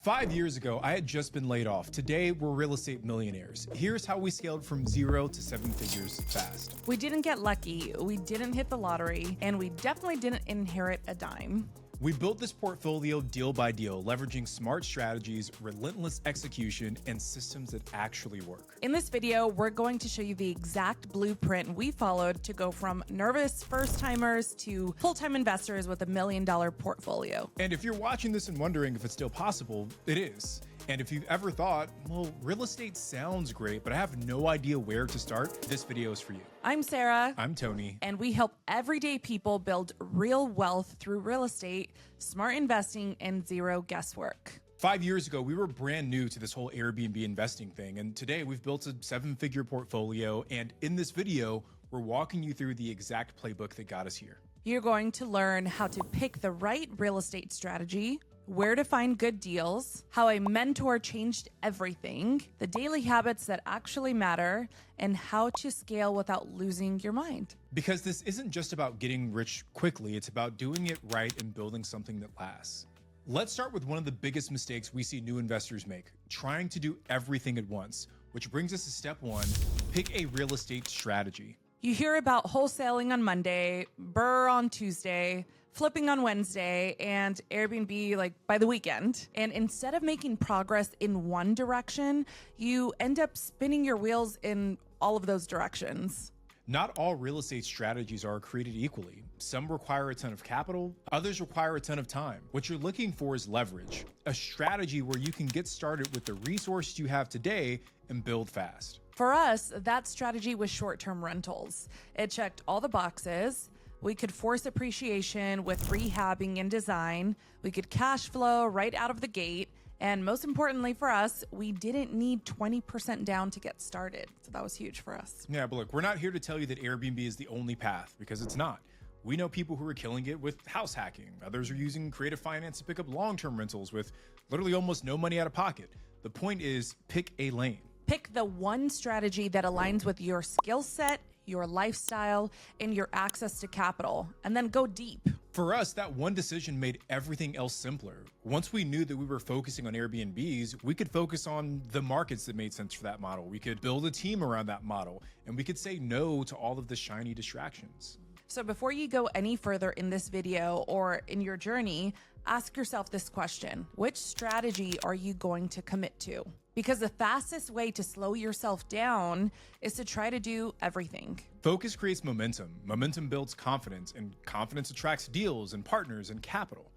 5 years ago, I had just been laid off. Today, we're real estate millionaires. Here's how we scaled from 0 to 7 figures fast. We didn't get lucky, we didn't hit the lottery, and we definitely didn't inherit a dime. We built this portfolio deal by deal, leveraging smart strategies, relentless execution, and systems that actually work. In this video, we're going to show you the exact blueprint we followed to go from nervous first-timers to full-time investors with $1 million portfolio. And if you're watching this and wondering if it's still possible, it is. And if you've ever thought, well, real estate sounds great, but I have no idea where to start, this video is for you. I'm Sarah. I'm Tony. And we help everyday people build real wealth through real estate, smart investing, and zero guesswork. 5 years ago, we were brand new to this whole Airbnb investing thing. And today we've built a 7-figure portfolio. And in this video, we're walking you through the exact playbook that got us here. You're going to learn how to pick the right real estate strategy, where to find good deals, how a mentor changed everything, the daily habits that actually matter, and how to scale without losing your mind. Because this isn't just about getting rich quickly, it's about doing it right and building something that lasts. Let's start with one of the biggest mistakes we see new investors make, trying to do everything at once, which brings us to step one, pick a real estate strategy. You hear about wholesaling on Monday, BRRRR on Tuesday, flipping on Wednesday, and Airbnb by the weekend. And instead of making progress in one direction, you end up spinning your wheels in all of those directions. Not all real estate strategies are created equally. Some require a ton of capital, others require a ton of time. What you're looking for is leverage, a strategy where you can get started with the resources you have today and build fast. For us, that strategy was short-term rentals. It checked all the boxes. We could force appreciation with rehabbing and design. We could cash flow right out of the gate. And most importantly for us, we didn't need 20% down to get started. So that was huge for us. Yeah, but look, we're not here to tell you that Airbnb is the only path, because it's not. We know people who are killing it with house hacking. Others are using creative finance to pick up long-term rentals with literally almost no money out of pocket. The point is, pick a lane. Pick the one strategy that aligns with your skill set, your lifestyle, and your access to capital, and then go deep. For us, that one decision made everything else simpler. Once we knew that we were focusing on Airbnbs, we could focus on the markets that made sense for that model. We could build a team around that model, and we could say no to all of the shiny distractions. So before you go any further in this video or in your journey, ask yourself this question: which strategy are you going to commit to? Because the fastest way to slow yourself down is to try to do everything. Focus creates momentum. Momentum builds confidence, and confidence attracts deals and partners and capital.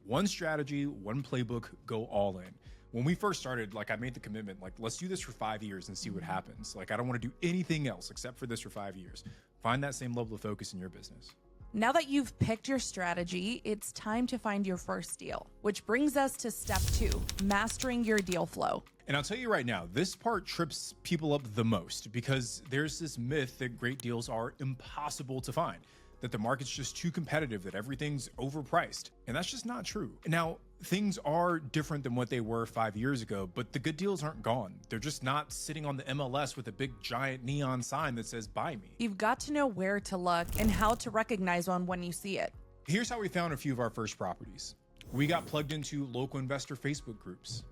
One strategy, one playbook, go all in. When we first started, I made the commitment, let's do this for 5 years and see what happens. I don't want to do anything else except for this for 5 years. Find that same level of focus in your business. Now that you've picked your strategy, it's time to find your first deal, which brings us to step 2, mastering your deal flow. And I'll tell you right now, this part trips people up the most, because there's this myth that great deals are impossible to find, that the market's just too competitive, that everything's overpriced. And that's just not true. Now, things are different than what they were 5 years ago, but the good deals aren't gone. They're just not sitting on the MLS with a big giant neon sign that says buy me. You've got to know where to look and how to recognize one when you see it. Here's how we found a few of our first properties. We got plugged into local investor Facebook groups.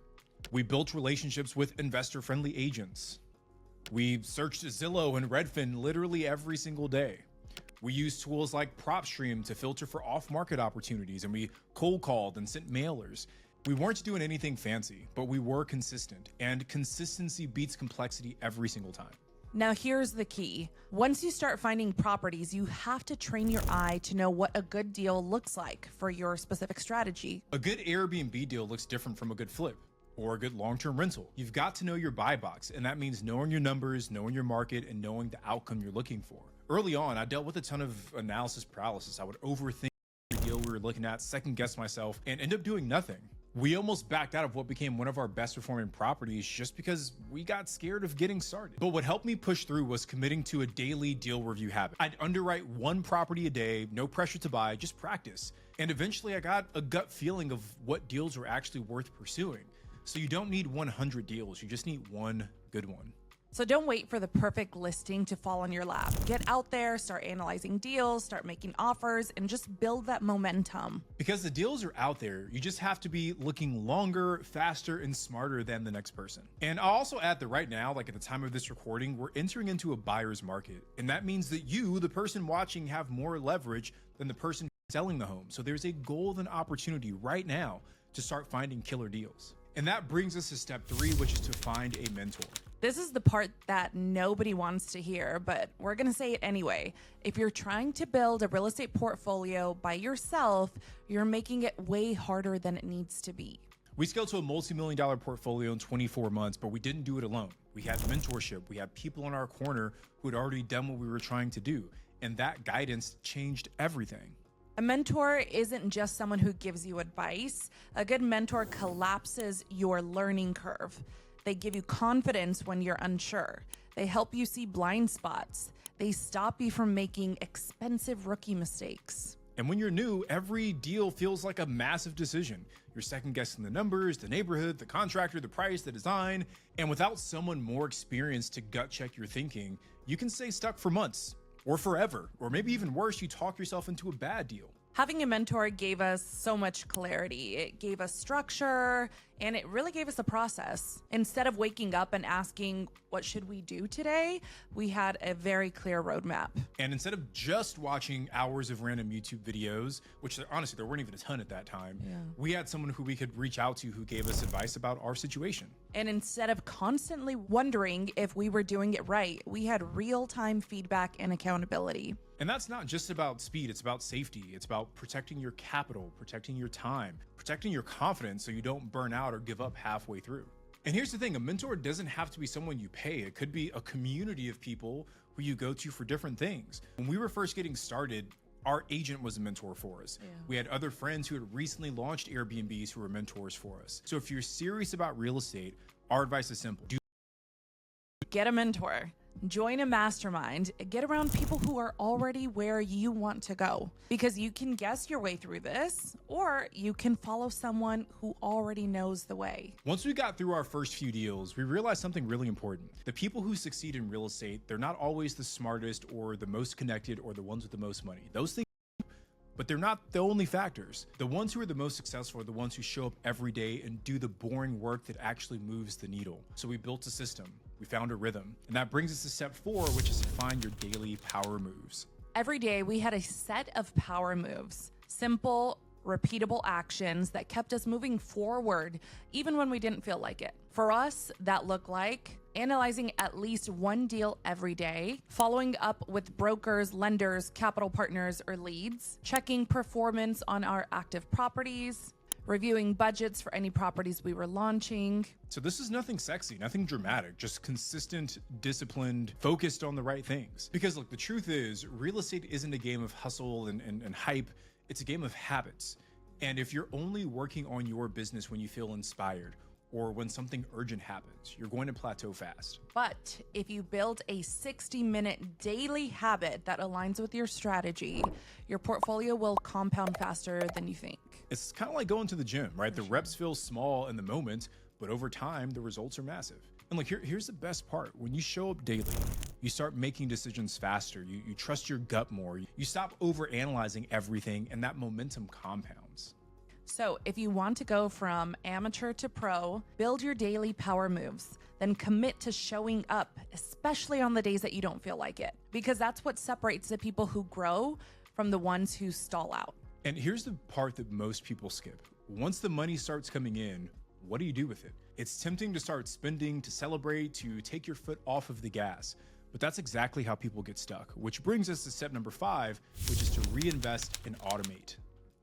We built relationships with investor-friendly agents. We searched Zillow and Redfin literally every single day. We used tools like PropStream to filter for off-market opportunities, and we cold called and sent mailers. We weren't doing anything fancy, but we were consistent, and consistency beats complexity every single time. Now here's the key. Once you start finding properties, you have to train your eye to know what a good deal looks like for your specific strategy. A good Airbnb deal looks different from a good flip or a good long-term rental. You've got to know your buy box, and that means knowing your numbers, knowing your market, and knowing the outcome you're looking for. Early on, I dealt with a ton of analysis paralysis. I would overthink every deal we were looking at, second guess myself, and end up doing nothing. We almost backed out of what became one of our best performing properties just because we got scared of getting started. But what helped me push through was committing to a daily deal review habit. I'd underwrite one property a day, no pressure to buy, just practice. And eventually I got a gut feeling of what deals were actually worth pursuing. So you don't need 100 deals, you just need one good one. So don't wait for the perfect listing to fall on your lap. Get out there, start analyzing deals, start making offers, and just build that momentum. Because the deals are out there, you just have to be looking longer, faster, and smarter than the next person. And I'll also add that right now, like at the time of this recording, we're entering into a buyer's market. And that means that you, the person watching, have more leverage than the person selling the home. So there's a golden opportunity right now to start finding killer deals. And that brings us to step 3, which is to find a mentor. This is the part that nobody wants to hear, but we're going to say it anyway. If you're trying to build a real estate portfolio by yourself, you're making it way harder than it needs to be. We scaled to a multi-million-dollar portfolio in 24 months, but we didn't do it alone. We had mentorship. We had people in our corner who had already done what we were trying to do. And that guidance changed everything. A mentor isn't just someone who gives you advice. A good mentor collapses your learning curve. They give you confidence when you're unsure. They help you see blind spots. They stop you from making expensive rookie mistakes. And when you're new, every deal feels like a massive decision. You're second guessing the numbers, the neighborhood, the contractor, the price, the design. And without someone more experienced to gut check your thinking, you can stay stuck for months or forever. Or maybe even worse, you talk yourself into a bad deal. Having a mentor gave us so much clarity. It gave us structure, and it really gave us a process. Instead of waking up and asking, what should we do today? We had a very clear roadmap. And instead of just watching hours of random YouTube videos, which honestly, there weren't even a ton at that time, we had someone who we could reach out to who gave us advice about our situation. And instead of constantly wondering if we were doing it right, we had real-time feedback and accountability. And that's not just about speed, it's about safety. It's about protecting your capital, protecting your time, protecting your confidence so you don't burn out or give up halfway through. And here's the thing, a mentor doesn't have to be someone you pay. It could be a community of people who you go to for different things. When we were first getting started, our agent was a mentor for us. We had other friends who had recently launched Airbnbs who were mentors for us. So if you're serious about real estate, our advice is simple. Get a mentor. Join a mastermind. Get around people who are already where you want to go, because you can guess your way through this, or you can follow someone who already knows the way. Once we got through our first few deals, we realized something really important. The people who succeed in real estate, they're not always the smartest or the most connected or the ones with the most money. Those things, but they're not the only factors. The ones who are the most successful are the ones who show up every day and do the boring work that actually moves the needle. So we built a system. We found a rhythm. And that brings us to step 4, which is to find your daily power moves. Every day we had a set of power moves, simple, repeatable actions that kept us moving forward even when we didn't feel like it. For us, that looked like analyzing at least one deal every day, following up with brokers, lenders, capital partners, or leads, checking performance on our active properties, reviewing budgets for any properties we were launching. So this is nothing sexy, nothing dramatic, just consistent, disciplined, focused on the right things. Because look, the truth is, real estate isn't a game of hustle and hype, it's a game of habits. And if you're only working on your business when you feel inspired, or when something urgent happens, you're going to plateau fast. But if you build a 60-minute daily habit that aligns with your strategy, your portfolio will compound faster than you think. It's kind of like going to the gym, right? The reps feel small in the moment, but over time, the results are massive. And look, here's the best part. When you show up daily, you start making decisions faster. You trust your gut more. You stop overanalyzing everything, and that momentum compounds. So if you want to go from amateur to pro, build your daily power moves, then commit to showing up, especially on the days that you don't feel like it, because that's what separates the people who grow from the ones who stall out. And here's the part that most people skip. Once the money starts coming in, what do you do with it? It's tempting to start spending, to celebrate, to take your foot off of the gas. But that's exactly how people get stuck, which brings us to step number 5, which is to reinvest and automate.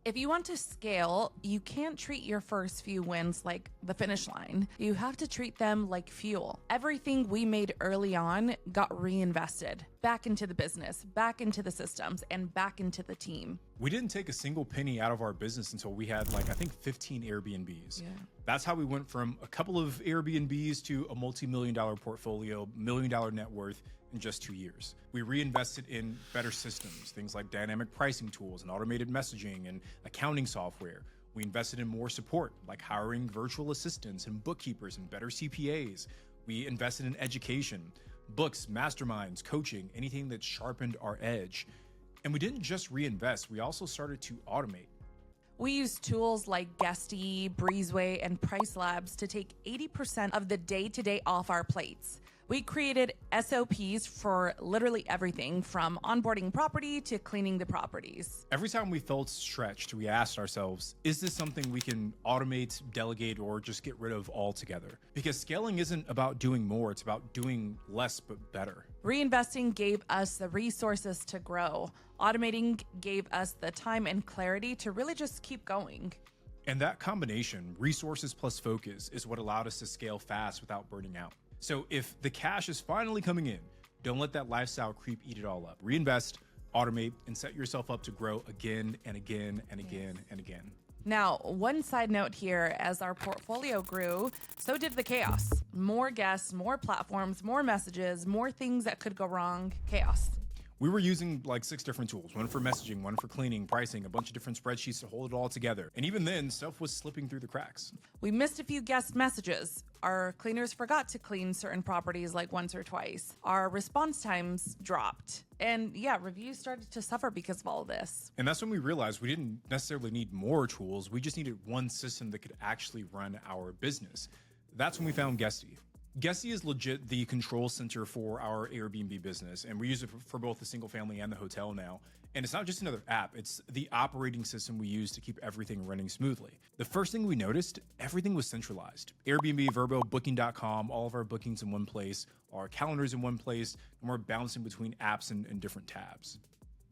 If you want to scale, you can't treat your first few wins like the finish line. You have to treat them like fuel. Everything we made early on got reinvested back into the business, back into the systems, and back into the team. We didn't take a single penny out of our business until we had 15 Airbnbs. That's how we went from a couple of Airbnbs to a multi-million-dollar portfolio, million-dollar net worth in just 2 years. We reinvested in better systems, things like dynamic pricing tools and automated messaging and accounting software. We invested in more support, like hiring virtual assistants and bookkeepers and better CPAs. We invested in education, books, masterminds, coaching, anything that sharpened our edge. And we didn't just reinvest, we also started to automate. We use tools like Guesty, Breezeway, and Price Labs to take 80% of the day-to-day off our plates. We created SOPs for literally everything from onboarding property to cleaning the properties. Every time we felt stretched, we asked ourselves, is this something we can automate, delegate, or just get rid of altogether? Because scaling isn't about doing more, it's about doing less but better. Reinvesting gave us the resources to grow. Automating gave us the time and clarity to really just keep going. And that combination, resources plus focus, is what allowed us to scale fast without burning out. So if the cash is finally coming in, don't let that lifestyle creep eat it all up. Reinvest, automate, and set yourself up to grow again and again and again and again. Now, one side note here, as our portfolio grew, so did the chaos. More guests, more platforms, more messages, more things that could go wrong, chaos. We were using like 6 different tools, one for messaging, one for cleaning, pricing, a bunch of different spreadsheets to hold it all together. And even then, stuff was slipping through the cracks. We missed a few guest messages. Our cleaners forgot to clean certain properties like once or twice. Our response times dropped. And yeah, reviews started to suffer because of all of this. And that's when we realized we didn't necessarily need more tools. We just needed one system that could actually run our business. That's when we found Guesty. Guesty is legit the control center for our Airbnb business, and we use it for both the single family and the hotel now. And it's not just another app, it's the operating system we use to keep everything running smoothly. The first thing we noticed, everything was centralized. Airbnb, Vrbo, Booking.com, all of our bookings in one place, our calendars in one place, and we're bouncing between apps and different tabs.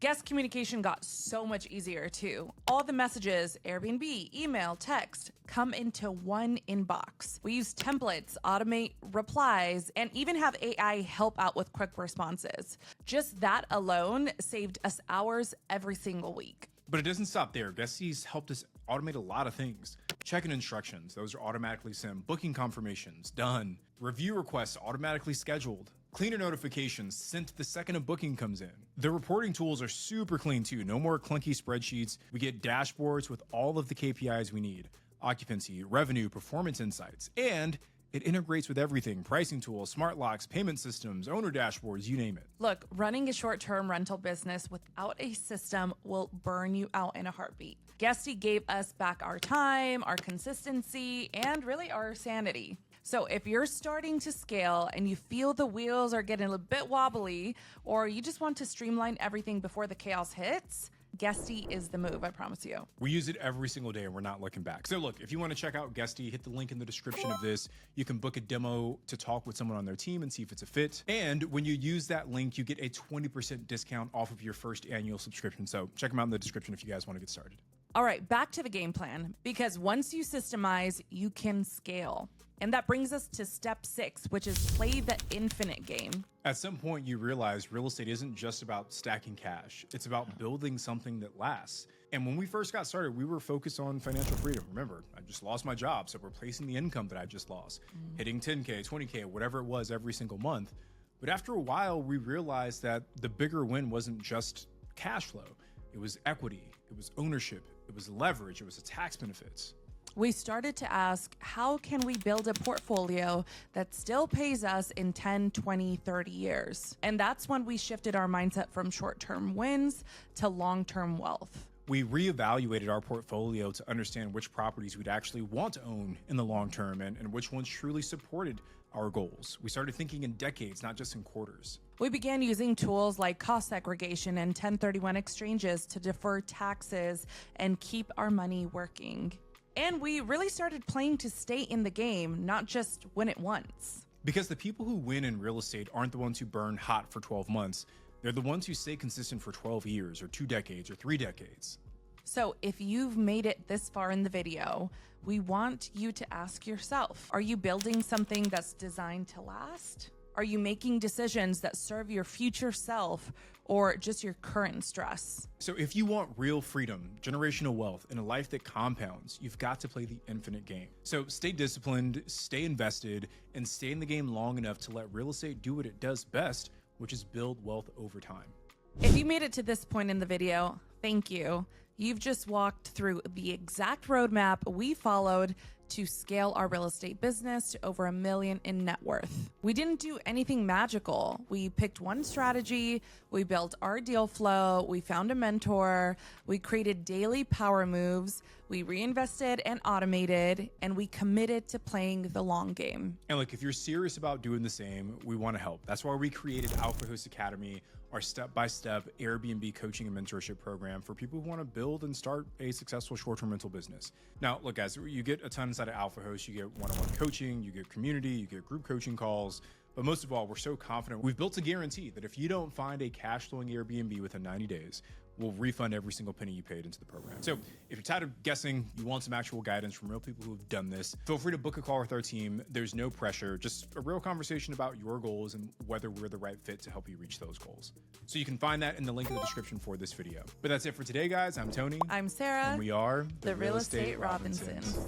Guest communication got so much easier too. All the messages, Airbnb, email, text, come into one inbox. We use templates, automate replies, and even have AI help out with quick responses. Just that alone saved us hours every single week. But it doesn't stop there. Guesty's helped us automate a lot of things. Check-in instructions, those are automatically sent. Booking confirmations, done. Review requests automatically scheduled. Cleaner notifications sent the second a booking comes in. The reporting tools are super clean too. No more clunky spreadsheets. We get dashboards with all of the KPIs we need. Occupancy, revenue, performance insights, and it integrates with everything. Pricing tools, smart locks, payment systems, owner dashboards, you name it. Look, running a short-term rental business without a system will burn you out in a heartbeat. Guesty gave us back our time, our consistency, and really our sanity. So if you're starting to scale and you feel the wheels are getting a bit wobbly, or you just want to streamline everything before the chaos hits, Guesty is the move, I promise you. We use it every single day and we're not looking back. So look, if you want to check out Guesty, hit the link in the description of this. You can book a demo to talk with someone on their team and see if it's a fit. And when you use that link, you get a 20% discount off of your first annual subscription. So check them out in the description if you guys want to get started. All right, back to the game plan, because once you systemize, you can scale. And that brings us to step 6, which is play the infinite game. At some point, you realize real estate isn't just about stacking cash. It's about building something that lasts. And when we first got started, we were focused on financial freedom. Remember, I just lost my job, so replacing the income that I just lost, hitting 10K, 20K, whatever it was every single month. But after a while, we realized that the bigger win wasn't just cash flow. It was equity, it was ownership, it was leverage, it was the tax benefits. We started to ask, how can we build a portfolio that still pays us in 10, 20, 30 years? And that's when we shifted our mindset from short-term wins to long-term wealth. We reevaluated our portfolio to understand which properties we'd actually want to own in the long term and which ones truly supported our goals. We started thinking in decades, not just in quarters. We began using tools like cost segregation and 1031 exchanges to defer taxes and keep our money working. And we really started playing to stay in the game, not just win it once. Because the people who win in real estate aren't the ones who burn hot for 12 months. They're the ones who stay consistent for 12 years or 2 decades or 3 decades. So if you've made it this far in the video, we want you to ask yourself, are you building something that's designed to last? Are you making decisions that serve your future self or just your current stress? So if you want real freedom, generational wealth, and a life that compounds, you've got to play the infinite game. So stay disciplined, stay invested, and stay in the game long enough to let real estate do what it does best, which is build wealth over time. If you made it to this point in the video, thank you. You've just walked through the exact roadmap we followed to scale our real estate business to over $1 million in net worth. We didn't do anything magical. We picked one strategy, we built our deal flow, we found a mentor, we created daily power moves, we reinvested and automated, and we committed to playing the long game. And look, if you're serious about doing the same, we want to help. That's why we created Alpha Host Academy, our step-by-step Airbnb coaching and mentorship program for people who want to build and start a successful short-term rental business. Now, look, guys, you get a ton inside of Alpha Host. You get one-on-one coaching, you get community, you get group coaching calls. But most of all, we're so confident we've built a guarantee that if you don't find a cash flowing Airbnb within 90 days, we'll refund every single penny you paid into the program. So if you're tired of guessing, you want some actual guidance from real people who've done this, feel free to book a call with our team. There's no pressure, just a real conversation about your goals and whether we're the right fit to help you reach those goals. So you can find that in the link in the description for this video. But that's it for today, guys. I'm Tony. I'm Sarah. And we are the Real Estate Robinsons.